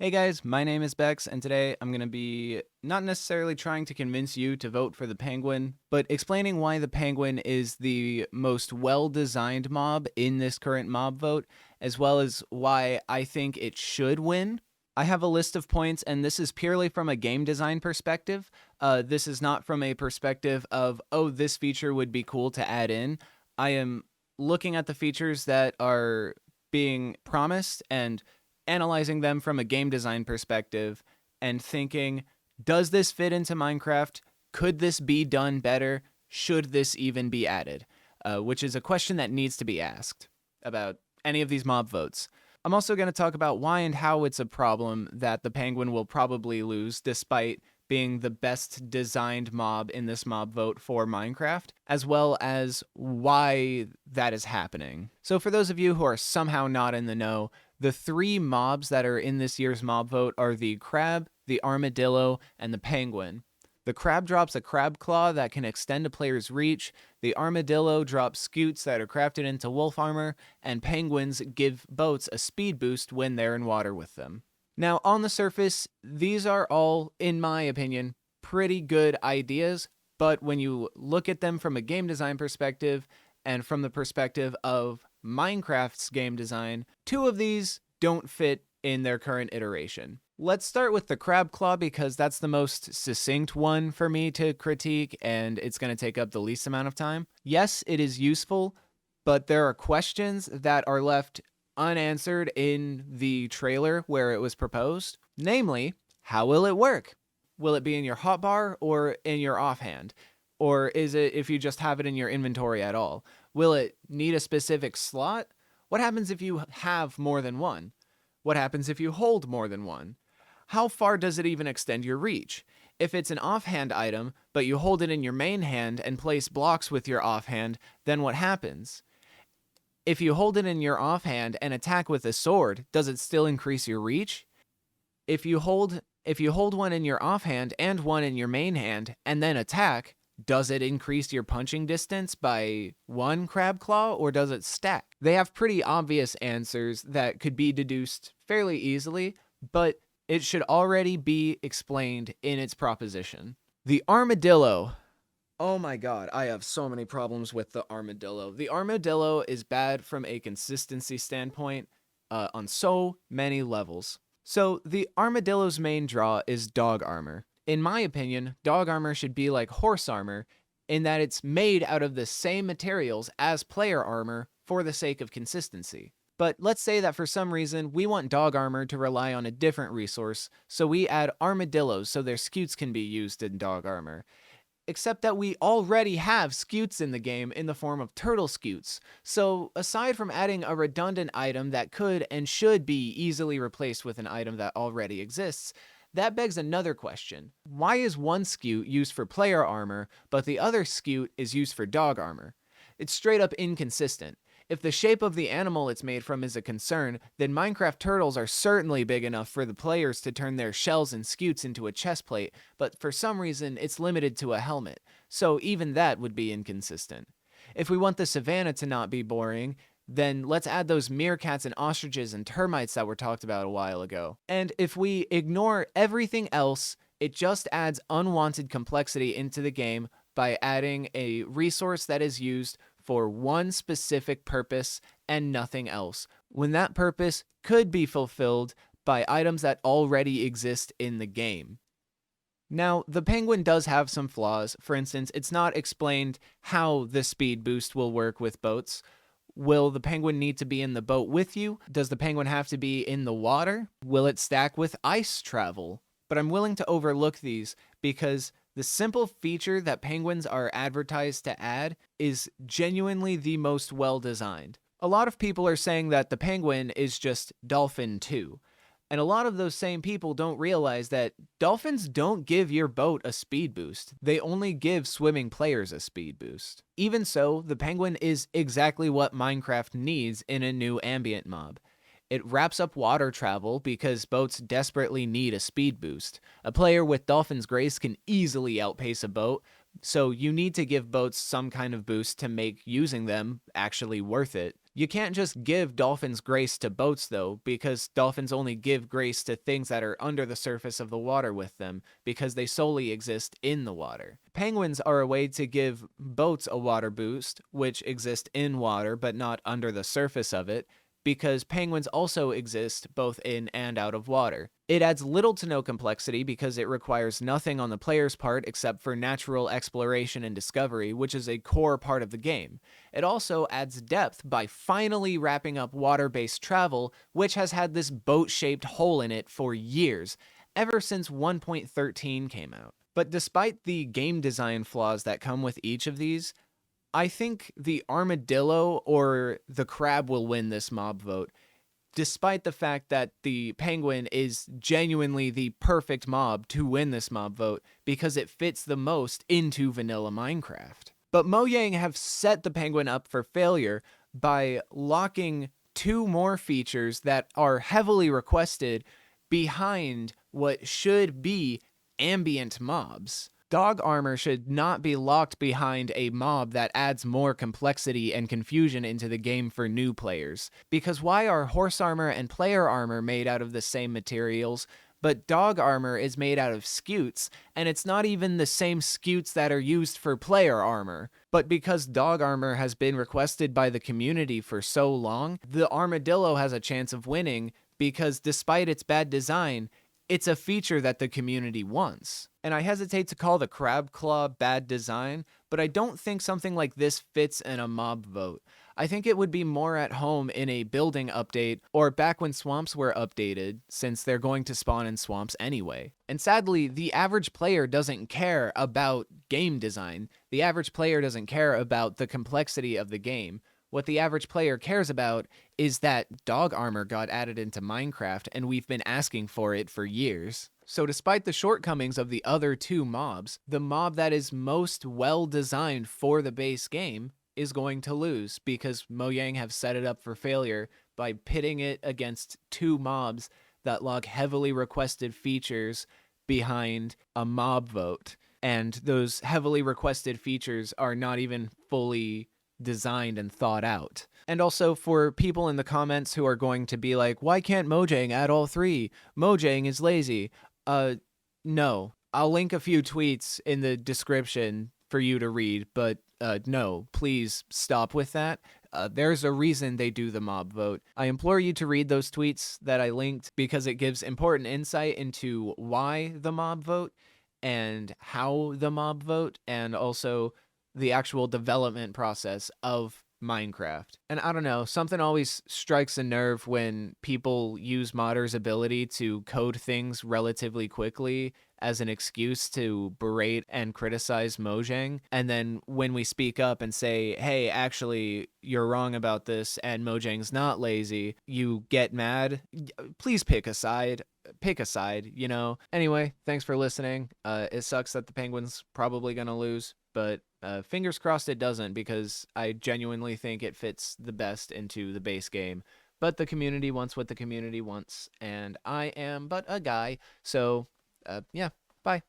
Hey guys, my name is Bex, and today I'm going to be not necessarily trying to convince you to vote for the Penguin, but explaining why the Penguin is the most well designed mob in this current mob vote, as well as why I think it should win. I have a list of points, and this is purely from a game design perspective. This is not from a perspective of, oh, this feature would be cool to add in. I am looking at the features that are being promised and analyzing them from a game design perspective and thinking, does this fit into Minecraft? Could this be done better? Should this even be added? Which is a question that needs to be asked about any of these mob votes. I'm also going to talk about why and how it's a problem that the Penguin will probably lose despite being the best designed mob in this mob vote for Minecraft, as well as why that is happening. So for those of you who are somehow not in the know, the three mobs that are in this year's mob vote are the crab, the armadillo, and the penguin. The crab drops a crab claw that can extend a player's reach, the armadillo drops scutes that are crafted into wolf armor, and penguins give boats a speed boost when they're in water with them. Now, on the surface, these are all, in my opinion, pretty good ideas, but when you look at them from a game design perspective and from the perspective of Minecraft's game design, two of these don't fit in their current iteration. Let's start with the crab claw because that's the most succinct one for me to critique and it's going to take up the least amount of time. Yes, it is useful, but there are questions that are left unanswered in the trailer where it was proposed. Namely, how will it work? Will it be in your hotbar or in your offhand? Or is it if you just have it in your inventory at all? Will it need a specific slot? What happens if you have more than one? What happens if you hold more than one? How far does it even extend your reach? If it's an offhand item, but you hold it in your main hand and place blocks with your offhand, then what happens? If you hold it in your offhand and attack with a sword, does it still increase your reach? If you hold one in your offhand and one in your main hand and then attack, does it increase your punching distance by one crab claw or does it stack? They have pretty obvious answers that could be deduced fairly easily, but it should already be explained in its proposition. The armadillo. Oh my god, I have so many problems with the armadillo. The armadillo is bad from a consistency standpoint on so many levels. So, the armadillo's main draw is dog armor. In my opinion, dog armor should be like horse armor in that it's made out of the same materials as player armor for the sake of consistency. But let's say that for some reason we want dog armor to rely on a different resource, so we add armadillos so their scutes can be used in dog armor. Except that we already have scutes in the game in the form of turtle scutes. So aside from adding a redundant item that could and should be easily replaced with an item that already exists, that begs another question. Why is one scute used for player armor, but the other scute is used for dog armor? It's straight up inconsistent. If the shape of the animal it's made from is a concern, then Minecraft turtles are certainly big enough for the players to turn their shells and scutes into a chest plate, but for some reason it's limited to a helmet, so even that would be inconsistent. If we want the savannah to not be boring, then let's add those meerkats and ostriches and termites that were talked about a while ago. And if we ignore everything else, it just adds unwanted complexity into the game by adding a resource that is used for one specific purpose and nothing else, when that purpose could be fulfilled by items that already exist in the game. Now, the penguin does have some flaws. For instance, it's not explained how the speed boost will work with boats. Will the penguin need to be in the boat with you? Does the penguin have to be in the water? Will it stack with ice travel? But I'm willing to overlook these because the simple feature that penguins are advertised to add is genuinely the most well designed. A lot of people are saying that the penguin is just Dolphin 2. And a lot of those same people don't realize that dolphins don't give your boat a speed boost. They only give swimming players a speed boost. Even so, the penguin is exactly what Minecraft needs in a new ambient mob. It wraps up water travel because boats desperately need a speed boost. A player with Dolphin's Grace can easily outpace a boat, so you need to give boats some kind of boost to make using them actually worth it. You can't just give dolphins grace to boats, though, because dolphins only give grace to things that are under the surface of the water with them, because they solely exist in the water. Penguins are a way to give boats a water boost, which exist in water but not under the surface of it, because penguins also exist both in and out of water. It adds little to no complexity because it requires nothing on the player's part except for natural exploration and discovery, which is a core part of the game. It also adds depth by finally wrapping up water-based travel, which has had this boat-shaped hole in it for years, ever since 1.13 came out. But despite the game design flaws that come with each of these, I think the armadillo or the crab will win this mob vote, despite the fact that the penguin is genuinely the perfect mob to win this mob vote because it fits the most into vanilla Minecraft. But Mojang have set the penguin up for failure by locking 2 more features that are heavily requested behind what should be ambient mobs. Dog armor should not be locked behind a mob that adds more complexity and confusion into the game for new players. Because why are horse armor and player armor made out of the same materials, but dog armor is made out of scutes, and it's not even the same scutes that are used for player armor? But because dog armor has been requested by the community for so long, the armadillo has a chance of winning because despite its bad design, it's a feature that the community wants. And I hesitate to call the crab claw bad design, but I don't think something like this fits in a mob vote. I think it would be more at home in a building update or back when swamps were updated, since they're going to spawn in swamps anyway. And sadly, the average player doesn't care about game design. The average player doesn't care about the complexity of the game. What the average player cares about is that dog armor got added into Minecraft, and we've been asking for it for years. So despite the shortcomings of the other 2 mobs, the mob that is most well designed for the base game is going to lose because Mojang have set it up for failure by pitting it against 2 mobs that lock heavily requested features behind a mob vote. And those heavily requested features are not even fully designed and thought out. And also for people in the comments who are going to be like, why can't Mojang add all 3? Mojang is lazy. No. I'll link a few tweets in the description for you to read, but no, please stop with that. There's a reason they do the mob vote. I implore you to read those tweets that I linked because it gives important insight into why the mob vote and how the mob vote, and also the actual development process of Minecraft. And I don't know, something always strikes a nerve when people use modders' ability to code things relatively quickly as an excuse to berate and criticize Mojang. And then when we speak up and say, hey, actually, you're wrong about this and Mojang's not lazy, you get mad. Please pick a side. Pick a side, you know? Anyway, thanks for listening. It sucks that the Penguin's probably gonna lose, but fingers crossed it doesn't, because I genuinely think it fits the best into the base game. But the community wants what the community wants, and I am but a guy, so yeah, bye.